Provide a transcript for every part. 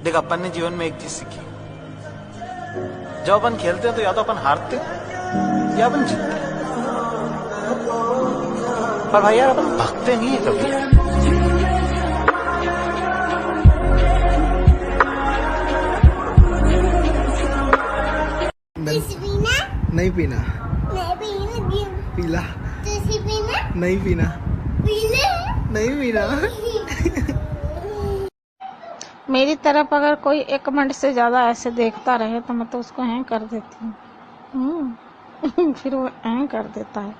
देख, अपन ने जीवन में एक चीज सीखी, जब अपन खेलते हैं तो या तो अपन हारते हैं या अपन जीतते हैं, पर भाई यार अपन भागते नहीं है कभी। नहीं पीना। पीला। नहीं पीना। नहीं पीना। मेरी तरफ अगर कोई 1 मिनट से ज्यादा ऐसे देखता रहे तो मैं तो उसको हैंग कर देती हूँ। फिर वो हैंग कर देता है।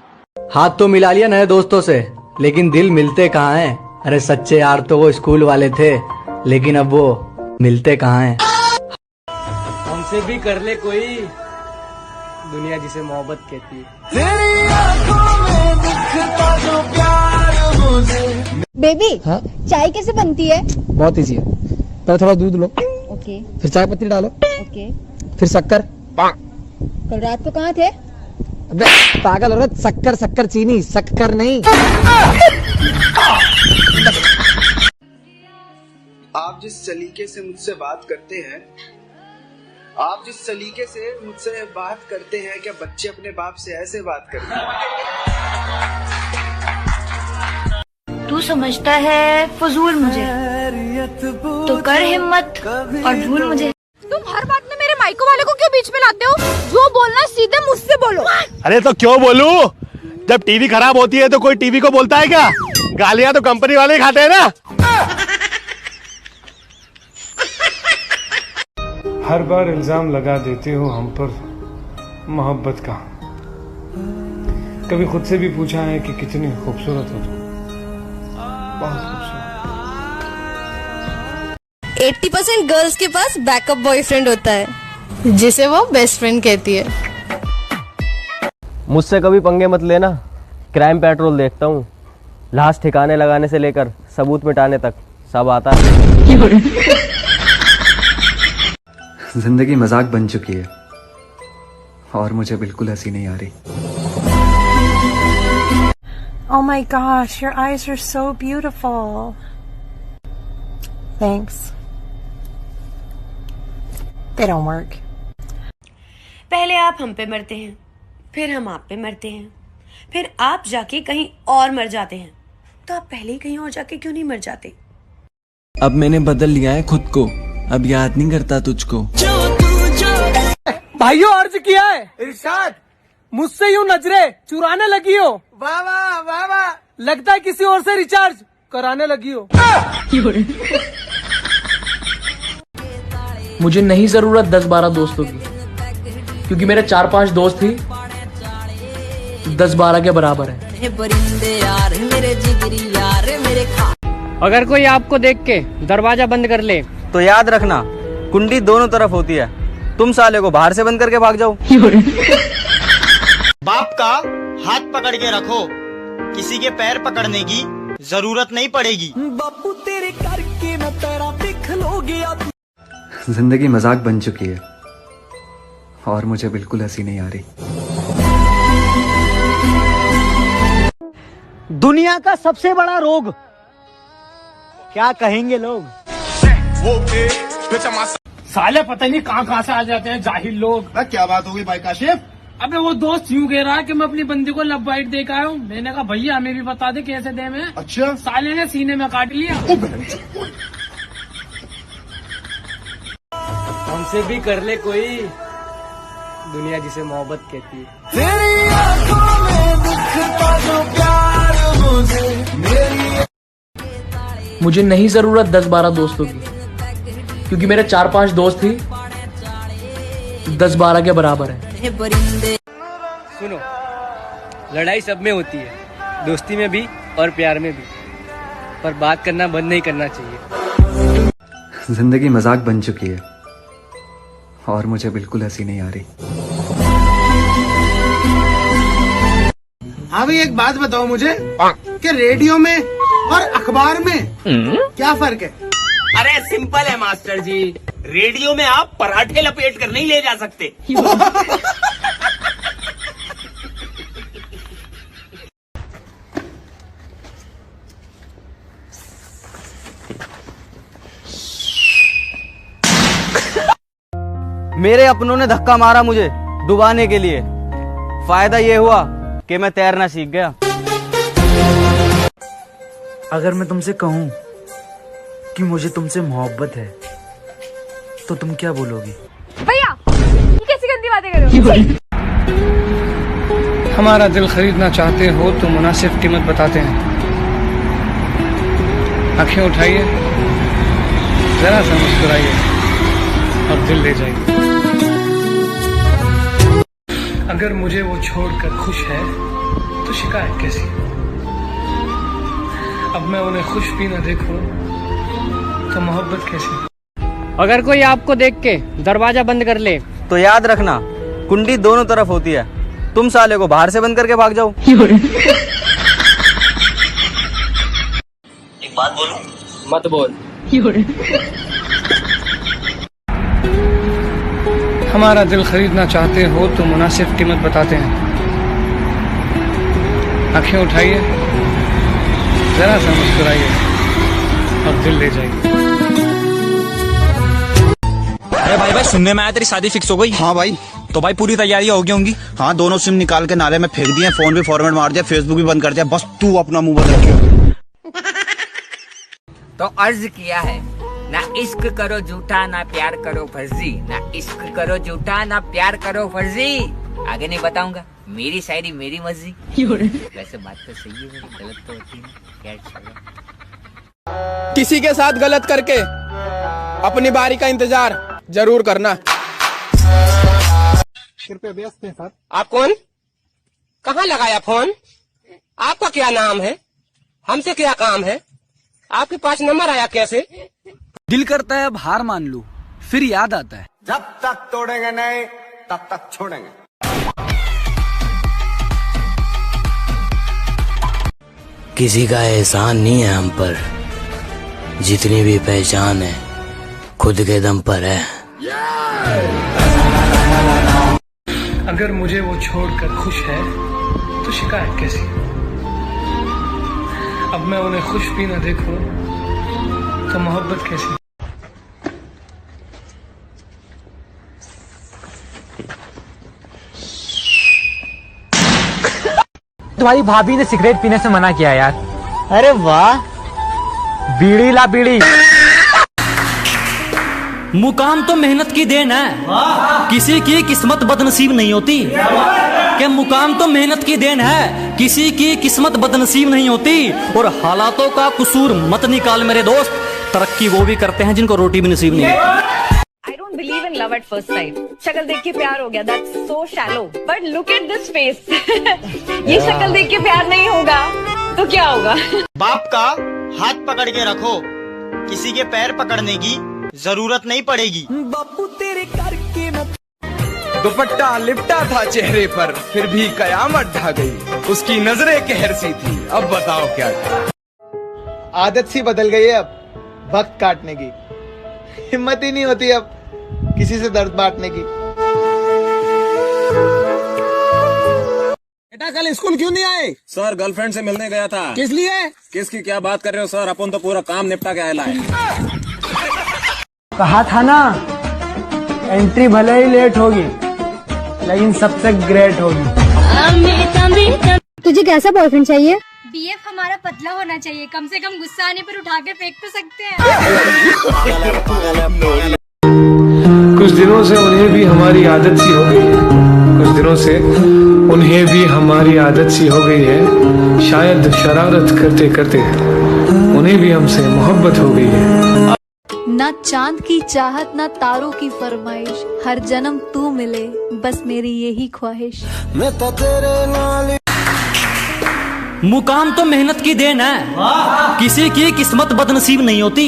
हाथ तो मिला लिया नए दोस्तों से, लेकिन दिल मिलते कहाँ हैं। अरे सच्चे यार तो वो स्कूल वाले थे, लेकिन अब वो मिलते कहाँ हैं। हमसे भी कर ले कोई, दुनिया जिसे मोहब्बत कहती है। तेरी आंखों में दिखता जो प्यार मुझे। बेबी, हाँ? चाय कैसे बनती है? बहुत इजी है। पहले थोड़ा दूध लो, ओके, फिर चाय पत्ती डालो, ओके, फिर शक्कर। कल रात को कहाँ थे? अबे पागल औरत, शक्कर शक्कर चीनी, शक्कर नहीं। आप जिस सलीके से मुझसे बात करते हैं, आप जिस सलीके से मुझसे बात करते हैं, क्या बच्चे अपने बाप से ऐसे बात करते हैं? तू समझता है फजूल मुझे, तो कर हिम्मत और भूल मुझे। तुम हर बात में मेरे माइको वाले को क्यों बीच में लाते हो? जो बोलना है सीधे मुझसे बोलो। अरे तो क्यों बोलूं? जब टीवी खराब होती है तो कोई टीवी को बोलता है क्या? गालियां तो कंपनी वाले ही खाते हैं ना। हर बार इल्जाम लगा देते हो हम पर मोहब्बत का। कभी खुद से भी पूछा है कि कितनी खूबसूरत हो तुम? बहुत खूबसूरत। 80% गर्ल्स के पास बैकअप बॉयफ्रेंड होता है, जिसे वो बेस्ट फ्रेंड कहती है। मुझसे कभी पंगे मत लेना, क्राइम पेट्रोल देखता हूँ। लाश ठिकाने लगाने से लेकर सबूत मिटाने तक सब आता है। जिंदगी मजाक बन चुकी है और मुझे बिल्कुल हंसी नहीं आ रही। Oh my gosh, your eyes are so beautiful. Thanks. They don't work. पहले आप हम पे मरते हैं, फिर हम आप पे मरते हैं, फिर आप जाके कहीं और मर जाते हैं। तो आप पहले ही कहीं और जाके क्यों नहीं मर जाते? अब मैंने बदल लिया है खुद को, अब याद नहीं करता तुझको। भाइयों अर्ज किया है इरशाद, मुझसे यूं नजरे चुराने लगी हो। वाह वाह वाह वाह, लगता है किसी और से रिचार्ज कराने लगी हो। मुझे नहीं जरूरत 10-12 दोस्तों की, क्योंकि मेरे 4-5 दोस्त ही 10-12 के बराबर है। अगर कोई आपको देख के दरवाजा बंद कर ले तो याद रखना, कुंडी दोनों तरफ होती है। तुम साले को बाहर से बंद करके भाग जाओ। बाप का हाथ पकड़ के रखो, किसी के पैर पकड़ने की जरूरत नहीं पड़ेगी। बापू तेरे करके मैं तेरा देख लोगे। जिंदगी मजाक बन चुकी है और मुझे बिल्कुल हंसी नहीं आ रही। दुनिया का सबसे बड़ा रोग क्या कहेंगे लोग? साले पता नहीं कहाँ से आ जाते हैं जाहिल लोग। क्या बात होगी भाई काशिफ? अबे वो दोस्त यूं कह रहा है कि मैं अपनी बंदी को लव बाइट दे के आया हूँ। मैंने कहा भैया हमें भी बता दे कैसे दे में। अच्छा। साले ने सीने में काट लिया। हमसे भी कर ले कोई, दुनिया जिसे मोहब्बत कहती है। तेरी आंखों में दिखता जो प्यार मुझे। मुझे नहीं जरूरत 10-12 दोस्तों की, क्योंकि मेरे 4-5 दोस्त ही 10-12 के बराबर है। सुनो, लड़ाई सब में होती है, दोस्ती में भी और प्यार में भी, पर बात करना बंद नहीं करना चाहिए। जिंदगी मजाक बन चुकी है और मुझे बिल्कुल हंसी नहीं आ रही। हाँ भाई, एक बात बताओ मुझे कि रेडियो में और अखबार में क्या फर्क है? अरे सिंपल है मास्टर जी, रेडियो में आप पराठे लपेट कर नहीं ले जा सकते। मेरे अपनों ने धक्का मारा मुझे डुबाने के लिए। फायदा ये हुआ कि मैं तैरना सीख गया। अगर मैं तुमसे कहूं कि मुझे तुमसे मोहब्बत है तो तुम क्या बोलोगी? भैया ये कैसी गंदी बातें कर रहे हो? हमारा दिल खरीदना चाहते हो तो मुनासिब कीमत बताते हैं। आंखें उठाइए, जरा सा मुस्कुराइए और दिल ले जाइए। अगर मुझे वो छोड़कर खुश है तो शिकायत कैसी? अब मैं उन्हें खुश भी न देखूं तो मोहब्बत कैसी? अगर कोई आपको देख के दरवाजा बंद कर ले तो याद रखना कुंडी दोनों तरफ होती है, तुम साले को बाहर से बंद करके भाग जाओ। एक बात बोलूं? मत बोल। हमारा दिल खरीदना चाहते हो तो मुनासिब कीमत बताते हैं। आंखें उठाइए, जरा सा मुस्कुराइए और दिल ले जाइए। अरे भाई सुनने में आया तेरी शादी फिक्स हो गई? हाँ भाई। तो भाई पूरी तैयारियां हो गई होंगी? हाँ, दोनों सिम निकाल के नाले में फेंक दिए, फोन भी फॉर्मेट मार दिया, फेसबुक भी बंद कर दिया। बस तू अपना मुंह बंद रखियो। तो अर्ज किया है, ना इश्क करो झूठा ना प्यार करो फर्जी, ना इश्क करो झूठा ना प्यार करो फर्जी। आगे नहीं बताऊंगा, मेरी शायरी मेरी मर्जी। वैसे बात तो सही है, मेरी गलत तो होती है। क्या चलो, किसी के साथ गलत करके अपनी बारी का इंतजार जरूर करना। कृपया व्यस्त हैं सर। आप कौन? कहाँ लगाया फोन? आपका क्या नाम है? हमसे क्या काम है? आपके पास नंबर आया कैसे? दिल करता है अब हार मान लूं, फिर याद आता है जब तक तोड़ेंगे नहीं तब तक छोड़ेंगे। किसी का एहसान नहीं है हम पर, जितनी भी पहचान है खुद के दम पर है। अगर मुझे वो छोड़कर खुश है तो शिकायत कैसी? अब मैं उन्हें खुश भी न देखूं तो मोहब्बत कैसी? तुम्हारी भाभी ने सिगरेट पीने से मना किया यार। अरे वाह, बीड़ी ला बीड़ी। मुकाम तो मेहनत की देन है, किसी की किस्मत बदनसीब नहीं होती। कि मुकाम तो मेहनत की देन है, किसी की किस्मत बदनसीब नहीं होती। और हालातों का कसूर मत निकाल मेरे दोस्त, तरक्की वो भी करते हैं जिनको रोटी भी नसीब नहीं होती। I don't believe in love at first sight. शक्ल देख के प्यार हो गया, that's so shallow. But look at this face. ये शक्ल देख के प्यार नहीं होगा तो क्या होगा? बाप का हाथ पकड़ के रखो, किसी के पैर पकड़ने की जरूरत नहीं पड़ेगी। बापू तेरे करके न दुपट्टा लिपटा था चेहरे पर, फिर भी कयामत ढा गई। उसकी नजरें कहर सी थी, अब बताओ क्या? आदत सी बदल गई है अब वक्त काटने की। हिम्मत ही नहीं होती अब किसी से दर्द बांटने की। बेटा कल स्कूल क्यों नहीं आए? सर गर्लफ्रेंड से मिलने गया था। किस लिए? किसकी क्या बात कर रहे हो सर, अपन तो पूरा काम निपटा के आया है। कहा था ना, एंट्री भले ही लेट होगी लेकिन सबसे ग्रेट होगी। तुझे कैसा बॉयफ्रेंड चाहिए? बीएफ हमारा पतला होना चाहिए, कम से कम गुस्सा आने पर उठा के फेंक तो सकते हैं। कुछ दिनों से उन्हें भी हमारी आदत सी हो गई है, कुछ दिनों से उन्हें भी हमारी आदत सी हो गई है। शायद शरारत करते करते उन्हें भी हमसे मोहब्बत हो गई है। ना चांद की चाहत ना तारों की फरमाइश, हर जन्म तू मिले बस मेरी यही ख्वाहिश। मैं तो तेरे नाल। मुकाम तो मेहनत की देन है, किसी की किस्मत बदनसीब नहीं होती।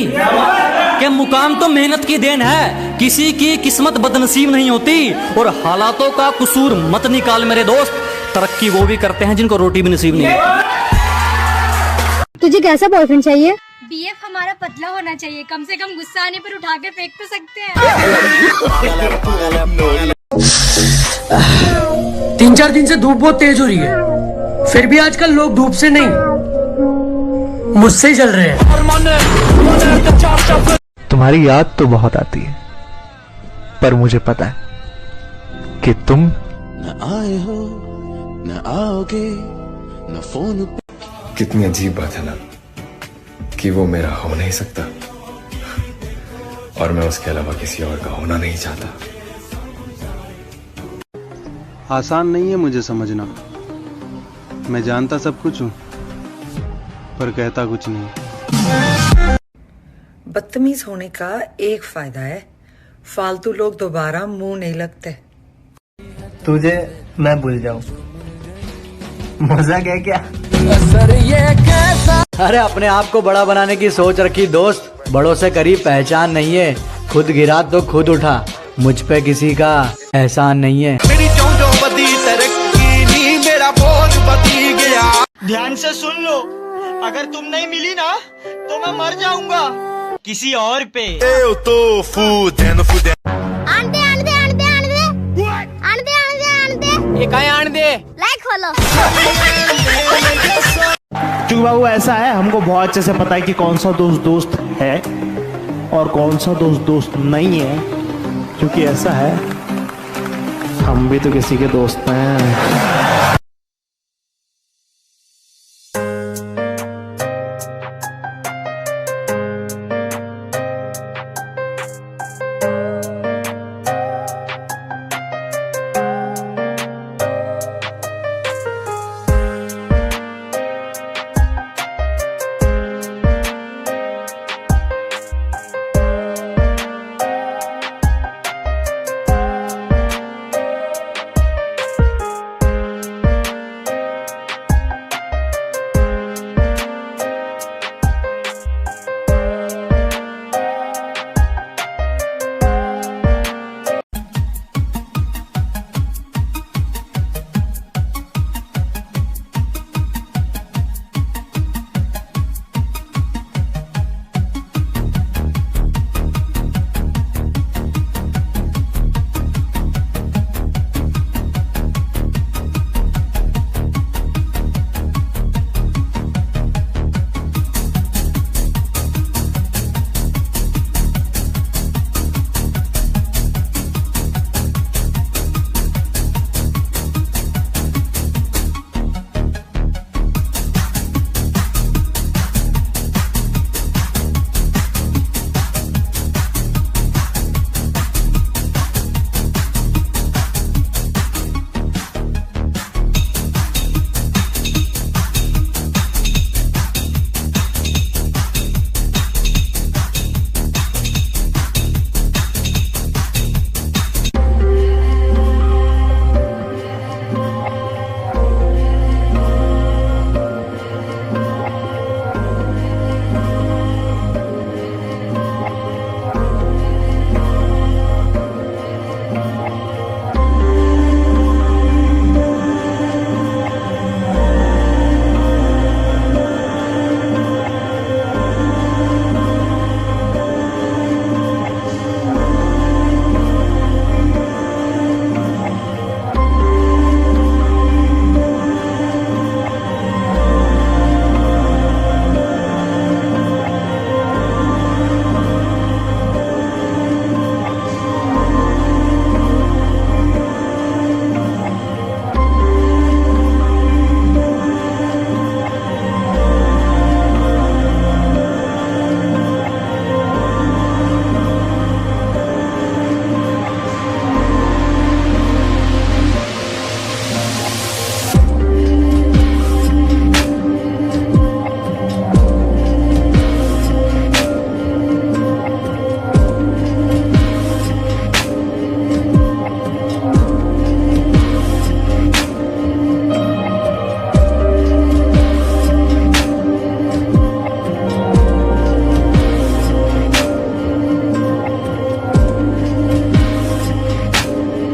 कि मुकाम तो मेहनत की देन है, किसी की किस्मत बदनसीब नहीं होती। और हालातों का कसूर मत निकाल मेरे दोस्त, तरक्की वो भी करते हैं जिनको रोटी भी नसीब नहीं होती। तुझे कैसा बॉयफ्रेंड चाहिए? बीएफ हमारा पतला होना चाहिए, कम से कम गुस्सा आने पर उठा के फेंक तो सकते हैं। 3-4 दिन से धूप बहुत तेज हो रही है, फिर भी आजकल लोग धूप से नहीं मुझसे ही जल रहे हैं। तुम्हारी याद तो बहुत आती है, पर मुझे पता है कि तुम न आए हो न आओगे न फोन। कितनी अजीब बात है ना कि वो मेरा हो नहीं सकता और मैं उसके अलावा किसी और का होना नहीं चाहता। आसान नहीं है मुझे समझना, मैं जानता सब कुछ हूं पर कहता कुछ नहीं। बदतमीज होने का एक फायदा है, फालतू लोग दोबारा मुंह नहीं लगते। तुझे मैं भूल जाऊं, मजाक है क्या? अरे अपने आप को बड़ा बनाने की सोच रखी दोस्त, बड़ों से करी पहचान नहीं है, खुद गिरा तो खुद उठा, मुझ पे किसी का एहसान नहीं है। मेरी चौंजों बदी तरक्की नी, मेरा बोझ बदी गया। ध्यान से सुन लो, अगर तुम नहीं मिली ना तो मैं मर जाऊंगा किसी और पे। ये कहीं आन दे लाइक खोलो। क्यों बाबू ऐसा है, हमको बहुत अच्छे से पता है कि कौन सा दोस्त दोस्त है और कौन सा दोस्त दोस्त नहीं है, क्योंकि ऐसा है हम भी तो किसी के दोस्त हैं।